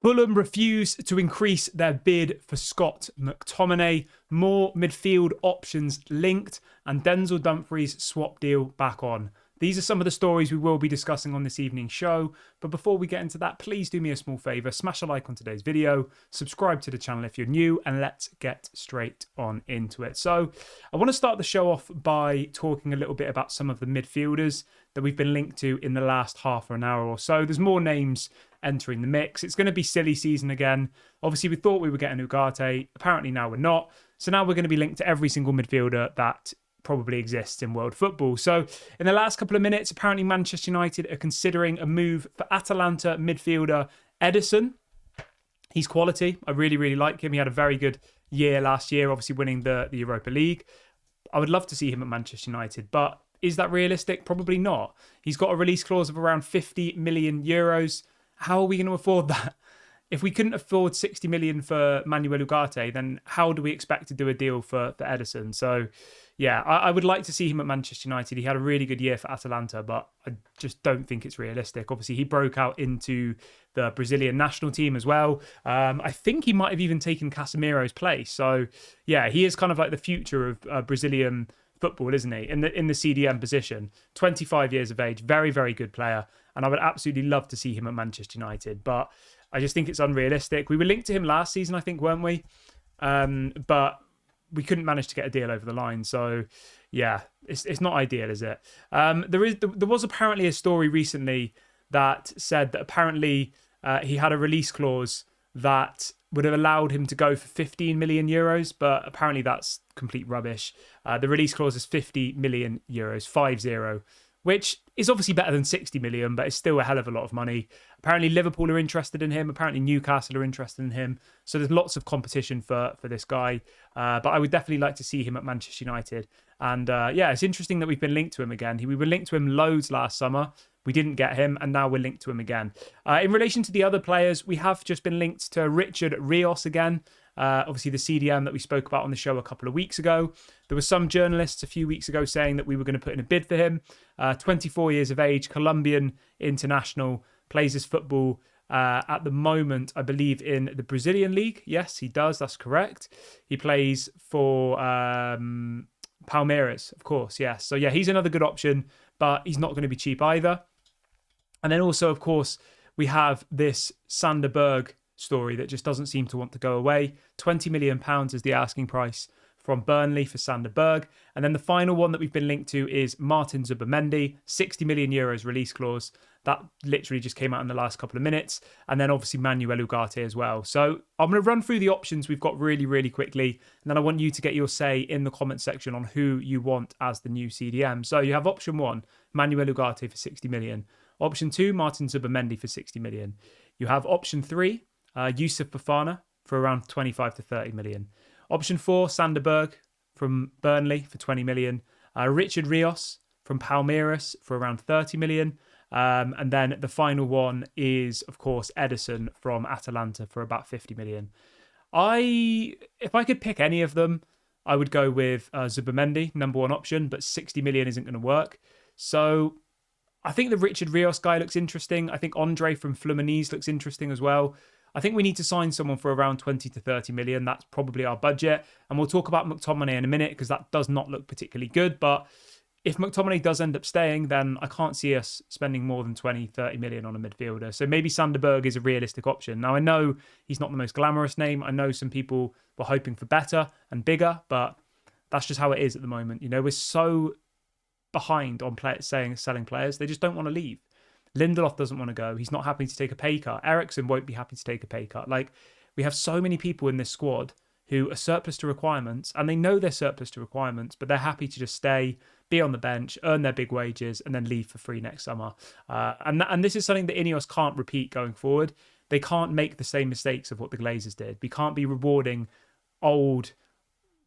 Fulham refuse to increase their bid for Scott McTominay. More midfield options linked, and Denzel Dumfries swap deal back on. These are some of the stories we will be discussing on this evening's show. But before we get into that, please do me a small favour. Smash a like on today's video. Subscribe to the channel if you're new. And let's get straight on into it. So I want to start the show off by talking a little bit about some of the midfielders that we've been linked to in the last half an hour or so. There's more names entering the mix. It's going to be silly season again. Obviously, we thought we were getting Ugarte. Apparently now we're not. So now we're going to be linked to every single midfielder that probably exists in world football. So in the last couple of minutes, apparently Manchester United are considering a move for Atalanta midfielder Ederson. He's quality. I really, really like him. He had a very good year last year, obviously winning the Europa League. I would love to see him at Manchester United, but is that realistic? Probably not. He's got a release clause of around 50 million euros. How are we going to afford that? If we couldn't afford 60 million for Manuel Ugarte, then how do we expect to do a deal for Ederson? So, yeah, I would like to see him at Manchester United. He had a really good year for Atalanta, but I just don't think it's realistic. Obviously, he broke out into the Brazilian national team as well. I think he might have even taken Casemiro's place. So, yeah, he is kind of like the future of Brazilian football, isn't he? In the CDM position, 25 years of age, very, very good player. And I would absolutely love to see him at Manchester United. But I just think it's unrealistic. We were linked to him last season, I think, weren't we? But we couldn't manage to get a deal over the line. So, yeah, it's not ideal, is it? There was apparently a story recently that said that apparently he had a release clause that would have allowed him to go for 15 million euros, but apparently that's complete rubbish. The release clause is 50 million euros, 5-0, which is obviously better than 60 million, but it's still a hell of a lot of money. Apparently Liverpool are interested in him. Apparently Newcastle are interested in him. So there's lots of competition for this guy. But I would definitely like to see him at Manchester United. And yeah, it's interesting that we've been linked to him again. We were linked to him loads last summer. We didn't get him, and now we're linked to him again. In relation to the other players, we have just been linked to Richard Rios again. Obviously, the CDM that we spoke about on the show a couple of weeks ago. There were some journalists a few weeks ago saying that we were going to put in a bid for him. 24 years of age, Colombian international, plays his football at the moment, I believe, in the Brazilian league. Yes, he does. That's correct. He plays for Palmeiras, of course. Yes. So, yeah, he's another good option, but he's not going to be cheap either. And then also, of course, we have this Sander Berg story that just doesn't seem to want to go away. £20 million is the asking price from Burnley for Sander Berg. And then the final one that we've been linked to is Martin Zubimendi, 60 million euros release clause. That literally just came out in the last couple of minutes. And then obviously Manuel Ugarte as well. So I'm going to run through the options we've got really, really quickly. And then I want you to get your say in the comment section on who you want as the new CDM. So you have option 1, Manuel Ugarte for 60 million. Option 2, Martin Zubimendi for 60 million. You have option 3, Yusuf Fofana for around 25 to 30 million. Option 4, Sander Berg from Burnley for 20 million. Richard Rios from Palmeiras for around 30 million. And then the final one is, of course, Ederson from Atalanta for about 50 million. If I could pick any of them, I would go with Zubimendi, number 1 option, but 60 million isn't going to work. So I think the Richard Rios guy looks interesting. I think Andre from Fluminense looks interesting as well. I think we need to sign someone for around 20 to 30 million. That's probably our budget. And we'll talk about McTominay in a minute because that does not look particularly good. But if McTominay does end up staying, then I can't see us spending more than 20, 30 million on a midfielder. So maybe Sander Berg is a realistic option. Now, I know he's not the most glamorous name. I know some people were hoping for better and bigger, but that's just how it is at the moment. You know, we're so behind on selling players. They just don't want to leave. Lindelof doesn't want to go. He's not happy to take a pay cut. Eriksen won't be happy to take a pay cut. Like, we have so many people in this squad who are surplus to requirements, and they know they're surplus to requirements, but they're happy to just stay, be on the bench, earn their big wages, and then leave for free next summer. And this is something that Ineos can't repeat going forward. They can't make the same mistakes of what the Glazers did. We can't be rewarding old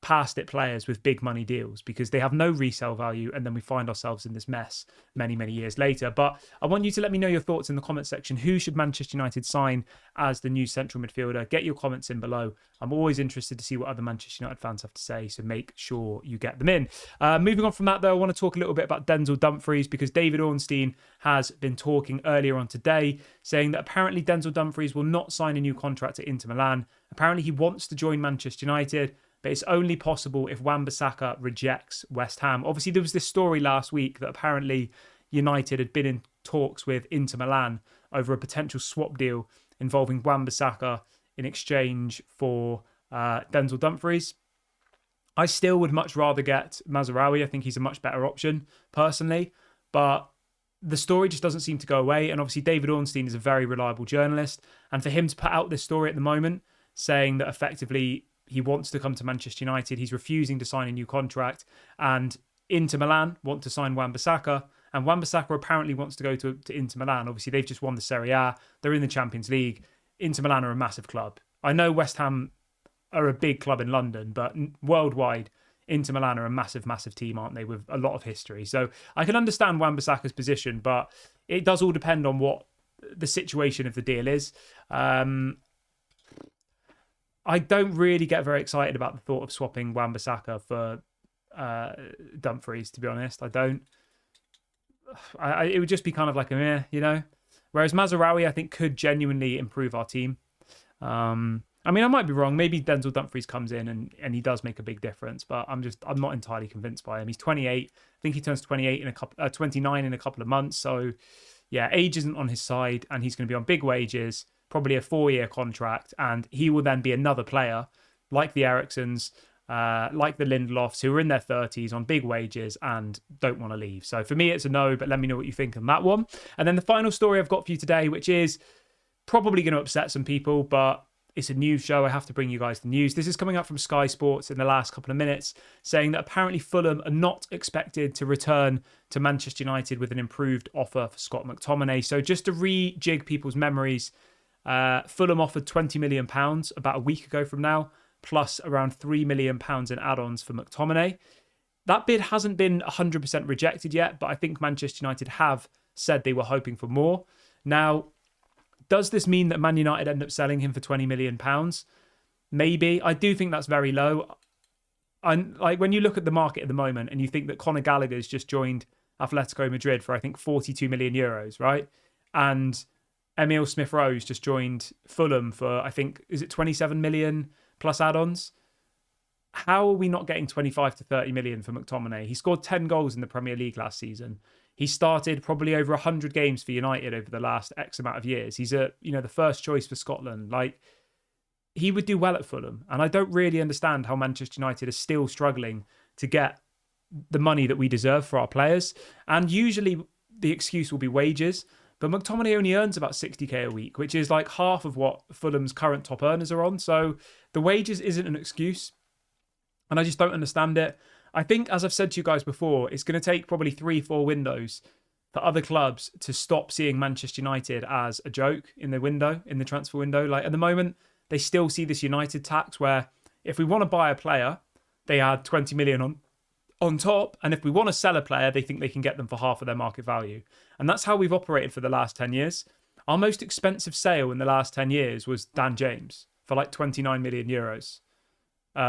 past it players with big money deals because they have no resale value, and then we find ourselves in this mess many years later. But I want you to let me know your thoughts in the comment section. Who should Manchester United sign as the new central midfielder? Get your comments in below. I'm always interested to see what other Manchester United fans have to say, so make sure you get them in. Moving on from that, though, I want to talk a little bit about Denzel Dumfries, because David Ornstein has been talking earlier on today, saying that apparently Denzel Dumfries will not sign a new contract at Inter Milan. Apparently he wants to join Manchester United, but it's only possible if Wan-Bissaka rejects West Ham. Obviously, there was this story last week that apparently United had been in talks with Inter Milan over a potential swap deal involving Wan-Bissaka in exchange for Denzel Dumfries. I still would much rather get Mazraoui. I think he's a much better option, personally. But the story just doesn't seem to go away. And obviously, David Ornstein is a very reliable journalist. And for him to put out this story at the moment, saying that effectively he wants to come to Manchester United, he's refusing to sign a new contract, and Inter Milan want to sign Wan-Bissaka, and Wan-Bissaka apparently wants to go to Inter Milan. Obviously, they've just won the Serie A. They're in the Champions League. Inter Milan are a massive club. I know West Ham are a big club in London, but worldwide, Inter Milan are a massive team, aren't they, with a lot of history. So I can understand Wan-Bissaka's position, but it does all depend on what the situation of the deal is. I don't really get very excited about the thought of swapping Wan-Bissaka for Dumfries, to be honest. I don't. It would just be kind of like a meh, you know? Whereas Mazraoui, I think, could genuinely improve our team. I mean, I might be wrong. Maybe Denzel Dumfries comes in and he does make a big difference, but I'm not entirely convinced by him. He's 28. I think he turns 29 in a couple of months. So, yeah, age isn't on his side, and he's going to be on big wages, probably a 4-year contract, and he will then be another player like the Erikssens, like the Lindelofs, who are in their 30s on big wages and don't want to leave. So for me, it's a no, but let me know what you think on that one. And then the final story I've got for you today, which is probably going to upset some people, but it's a news show. I have to bring you guys the news. This is coming up from Sky Sports in the last couple of minutes, saying that apparently Fulham are not expected to return to Manchester United with an improved offer for Scott McTominay. So just to rejig people's memories, Fulham offered £20 million about a week ago from now, plus around £3 million in add-ons for McTominay. That bid hasn't been 100% rejected yet, but I think Manchester United have said they were hoping for more. Now, does this mean that Man United end up selling him for £20 million? Maybe. I do think that's very low. And like when you look at the market at the moment and you think that Conor Gallagher's just joined Atletico Madrid for, I think, 42 million euros, right? And Emile Smith-Rowe's just joined Fulham for, I think, is it 27 million plus add-ons? How are we not getting 25 to 30 million for McTominay? He scored 10 goals in the Premier League last season. He started probably over 100 games for United over the last X amount of years. He's the first choice for Scotland. Like, he would do well at Fulham. And I don't really understand how Manchester United is still struggling to get the money that we deserve for our players. And usually the excuse will be wages. But McTominay only earns about 60k a week, which is like half of what Fulham's current top earners are on. So the wages isn't an excuse. And I just don't understand it. I think, as I've said to you guys before, it's going to take probably 3-4 windows for other clubs to stop seeing Manchester United as a joke in the transfer window. Like at the moment, they still see this United tax where if we want to buy a player, they add 20 million on top. And if we want to sell a player, they think they can get them for half of their market value. And that's how we've operated for the last 10 years. Our most expensive sale in the last 10 years was Dan James for like 29 million euros.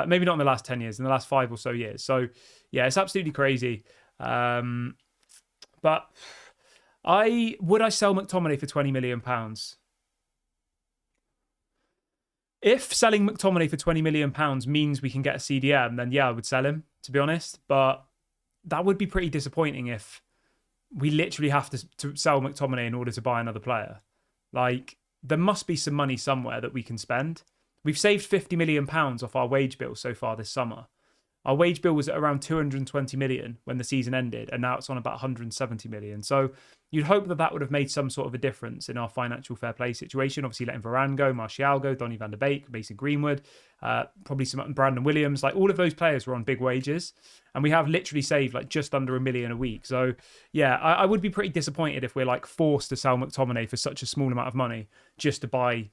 Maybe not in the last 10 years, in the last 5 or so years. So, yeah, it's absolutely crazy. But would I sell McTominay for £20 million? If selling McTominay for £20 million means we can get a CDM, then yeah, I would sell him, to be honest. But that would be pretty disappointing if we literally have to sell McTominay in order to buy another player. Like, there must be some money somewhere that we can spend. We've saved £50 million off our wage bill so far this summer. Our wage bill was at around 220 million when the season ended, and now it's on about 170 million. So you'd hope that would have made some sort of a difference in our financial fair play situation. Obviously, letting Varane go, Martial go, Donny van der Beek, Mason Greenwood, probably some Brandon Williams. Like all of those players were on big wages, and we have literally saved like just under £1 million a week. So yeah, I would be pretty disappointed if we're like forced to sell McTominay for such a small amount of money just to buy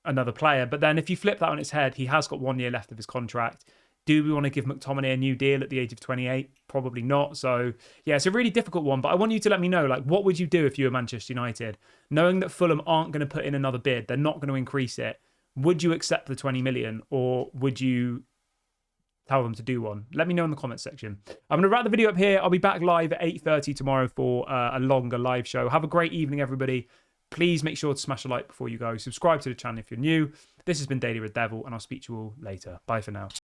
another player. But then if you flip that on its head, he has got 1 year left of his contract. Do we want to give McTominay a new deal at the age of 28? Probably not. So, yeah, it's a really difficult one. But I want you to let me know, like, what would you do if you were Manchester United? Knowing that Fulham aren't going to put in another bid, they're not going to increase it. Would you accept the 20 million, or would you tell them to do one? Let me know in the comments section. I'm going to wrap the video up here. I'll be back live at 8:30 tomorrow for a longer live show. Have a great evening, everybody. Please make sure to smash a like before you go. Subscribe to the channel if you're new. This has been Daily Red Devil, and I'll speak to you all later. Bye for now.